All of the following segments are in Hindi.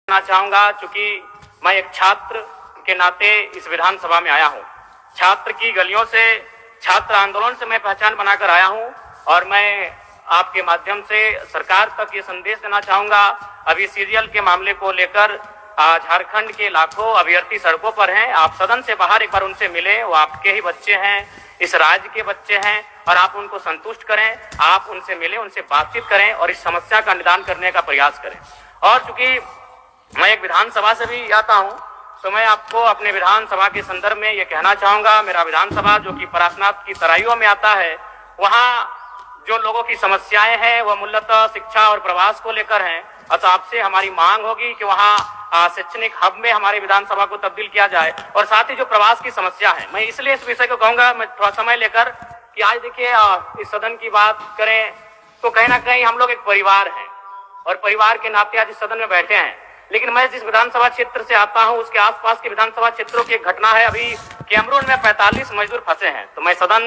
करना चाहूंगा, चूंकि मैं एक छात्र के नाते इस विधानसभा में आया हूं। छात्र की गलियों से, छात्र आंदोलन से मैं पहचान बनाकर आया हूं और मैं आपके माध्यम से सरकार तक ये संदेश देना चाहूंगा। अभी सीरियल के मामले को लेकर झारखंड के लाखों अभ्यर्थी सड़कों पर हैं। आप सदन से बाहर एक बार उनसे मिलें, वो आपके ही बच्चे हैं, इस राज्य के बच्चे हैं और आप उनको संतुष्ट करें। आप उनसे मिलें, उनसे बातचीत करें और इस समस्या का निदान करने का प्रयास करें। और चूंकि मैं एक विधानसभा से भी आता हूं, तो मैं आपको अपने विधानसभा के संदर्भ में ये कहना चाहूंगा, मेरा विधानसभा जो कि परासनाथ की तराइयों में आता है, वहां जो लोगों की समस्याएं हैं वह मूलतः शिक्षा और प्रवास को लेकर हैं। अतः आपसे हमारी मांग होगी कि वहां शैक्षणिक हब में हमारी विधानसभा को तब्दील किया जाए। और साथ ही जो प्रवास की समस्या है, मैं इसलिए इस विषय को कहूंगा, मैं थोड़ा समय लेकर, कि आज देखिए इस सदन की बात करें तो कहीं ना कहीं हम लोग एक परिवार हैं और परिवार के नाते आज इस सदन में बैठे हैं। लेकिन मैं जिस विधानसभा क्षेत्र से आता हूं उसके आसपास के विधानसभा क्षेत्रों की एक घटना है। अभी कैमरून में 45 मजदूर फंसे हैं। तो मैं सदन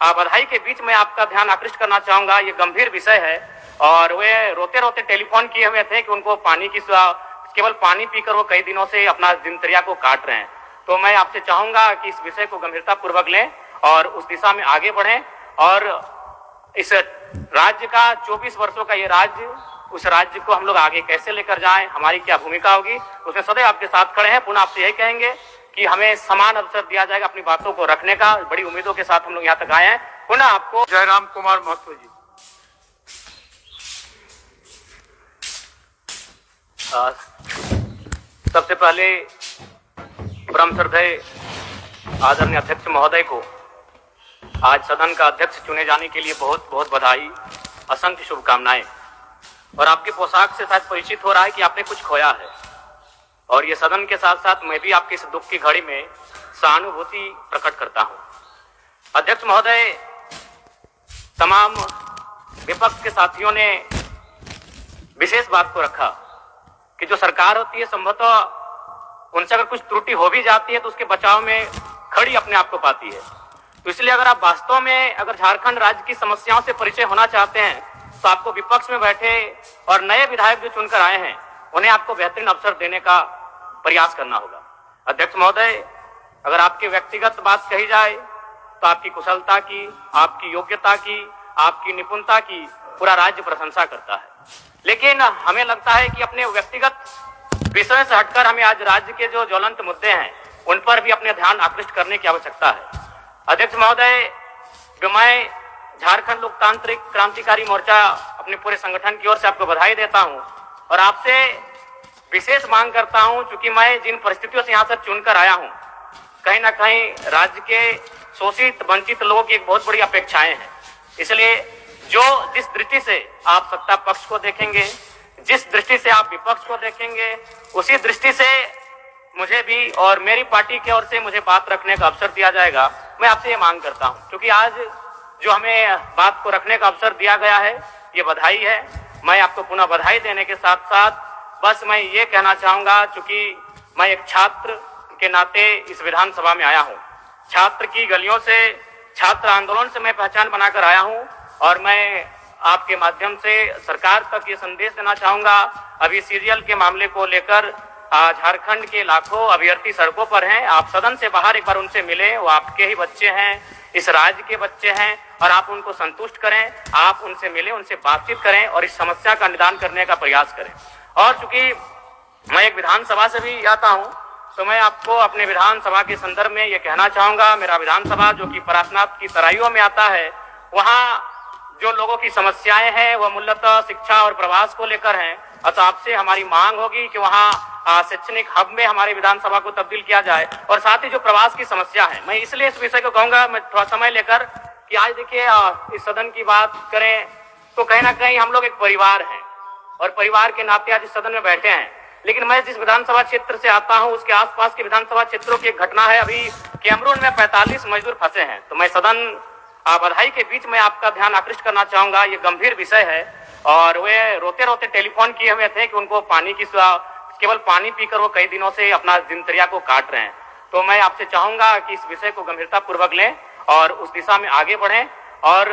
बधाई के बीच में आपका ध्यान आकृष्ट करना चाहूंगा, ये गंभीर विषय है और वे रोते रोते टेलीफोन किए हुए थे कि उनको पानी की, केवल पानी पीकर वो कई दिनों से अपना दिनचर्या को काट रहे हैं। तो मैं आपसे चाहूंगा कि इस विषय को गंभीरता पूर्वक लें और उस दिशा में आगे बढ़ें और इस राज्य का 24 वर्षों का ये राज्य, उस राज्य को हम लोग आगे कैसे लेकर जाएं, हमारी क्या भूमिका होगी, उसमें सदैव आपके साथ खड़े हैं। पुनः आपसे यही कहेंगे कि हमें समान अवसर दिया जाएगा अपनी बातों को रखने का। बड़ी उम्मीदों के साथ हम लोग यहाँ तक आए हैं। पुनः आपको जयराम कुमार महतो जी। सबसे पहले परम श्रद्धेय आदरणीय अध्यक्ष महोदय को आज सदन का अध्यक्ष चुने जाने के लिए बहुत बहुत बधाई, असंख्य शुभकामनाएं। और आपके पोशाक से शायद परिचित हो रहा है कि आपने कुछ खोया है और ये सदन के साथ साथ मैं भी आपकी इस दुख की घड़ी में सहानुभूति प्रकट करता हूं। अध्यक्ष महोदय, तमाम विपक्ष के साथियों ने विशेष बात को रखा कि जो सरकार होती है संभवतः उनसे अगर कुछ त्रुटि हो भी जाती है तो उसके बचाव में खड़ी अपने आप को पाती है। तो इसलिए अगर आप वास्तव में अगर झारखंड राज्य की समस्याओं से परिचय होना चाहते हैं तो आपको विपक्ष में बैठे और नए विधायक जो चुनकर आए हैं उन्हें आपको बेहतरीन अवसर देने का प्रयास करना होगा। अध्यक्ष महोदय, अगर आपकी व्यक्तिगत बात कही जाए तो आपकी कुशलता की, आपकी योग्यता की, आपकी निपुणता की पूरा राज्य प्रशंसा करता है। लेकिन हमें लगता है कि अपने व्यक्तिगत विषय से हटकर हमें आज राज्य के जो ज्वलंत मुद्दे हैं उन पर भी अपने ध्यान आकृष्ट करने की आवश्यकता है। अध्यक्ष महोदय, मैं झारखंड लोकतांत्रिक क्रांतिकारी मोर्चा अपने पूरे संगठन की ओर से आपको बधाई देता हूं और आपसे विशेष मांग करता हूं, क्योंकि मैं जिन परिस्थितियों से यहां से चुनकर आया हूं, कहीं ना कहीं राज्य के शोषित वंचित लोगों की एक बहुत बड़ी अपेक्षाएं हैं। इसलिए जिस दृष्टि से आप सत्ता पक्ष को देखेंगे, जिस दृष्टि से आप विपक्ष को देखेंगे, उसी दृष्टि से मुझे भी और मेरी पार्टी की ओर से मुझे बात रखने का अवसर दिया जाएगा। मैं आपसे ये मांग करता हूं, क्योंकि आज जो हमें बात को रखने का अवसर दिया गया है ये बधाई है। मैं आपको पुनः बधाई देने के साथ साथ बस मैं ये कहना चाहूंगा, चूंकि मैं एक छात्र के नाते इस विधानसभा में आया हूं। छात्र की गलियों से, छात्र आंदोलन से मैं पहचान बनाकर आया हूं और मैं आपके माध्यम से सरकार तक ये संदेश देना चाहूंगा। अभी सीरियल के मामले को लेकर झारखंड के लाखों अभ्यर्थी सड़कों पर हैं। आप सदन से बाहर एक बार उनसे मिलें, वो आपके ही बच्चे हैं, इस राज्य के बच्चे हैं और आप उनको संतुष्ट करें। आप उनसे मिलें, उनसे बातचीत करें और इस समस्या का निदान करने का प्रयास करें। और चूंकि मैं एक विधानसभा से भी आता हूं, तो मैं आपको अपने विधानसभा के संदर्भ में ये कहना चाहूंगा, मेरा विधानसभा जो कि परासनाथ की तराइयों में आता है, वहां जो लोगों की समस्याएं हैं वह मूलतः शिक्षा और प्रवास को लेकर हैं। अतः आपसे हमारी मांग होगी कि वहां शैक्षणिक हब में हमारी विधानसभा को तब्दील किया जाए। और साथ ही जो प्रवास की समस्या है, मैं इसलिए इस विषय को कहूंगा, मैं थोड़ा समय लेकर, कि आज देखिए इस सदन की बात करें तो कहीं ना कहीं हम लोग एक परिवार हैं और परिवार के नाते आज इस सदन में बैठे हैं। लेकिन मैं जिस विधानसभा क्षेत्र से आता हूं उसके आसपास के विधानसभा क्षेत्रों की एक घटना है। अभी कैमरून में 45 मजदूर फंसे हैं। तो मैं सदन बधाई के बीच में आपका ध्यान आकृष्ट करना चाहूंगा, ये गंभीर विषय है और वे रोते रोते टेलीफोन किए हुए थे कि उनको पानी की, केवल पानी पीकर वो कई दिनों से अपना दिनचर्या को काट रहे हैं। तो मैं आपसे चाहूंगा कि इस विषय को गंभीरता पूर्वक लें और उस दिशा में आगे बढ़ें और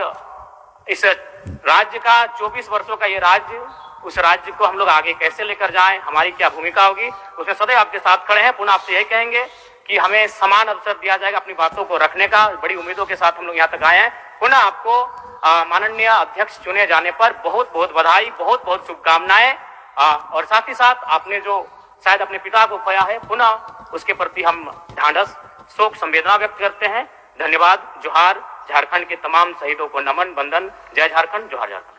इस राज्य का 24 वर्षों का ये राज्य, उस राज्य को हम लोग आगे कैसे लेकर जाएं, हमारी क्या भूमिका होगी, उसमें सदैव आपके साथ खड़े हैं। पुनः आपसे यही कहेंगे कि हमें समान अवसर दिया जाएगा अपनी बातों को रखने का। बड़ी उम्मीदों के साथ हम लोग यहाँ तक आए हैं। पुनः आपको माननीय अध्यक्ष चुने जाने पर बहुत बहुत बधाई, बहुत बहुत शुभकामनाएं। और साथ ही साथ आपने जो शायद अपने पिता को खोया है, पुनः उसके प्रति हम ढांढस शोक संवेदना व्यक्त करते हैं। धन्यवाद। जोहार। झारखंड के तमाम शहीदों को नमन, वंदन। जय झारखंड, जोहार झारखंड।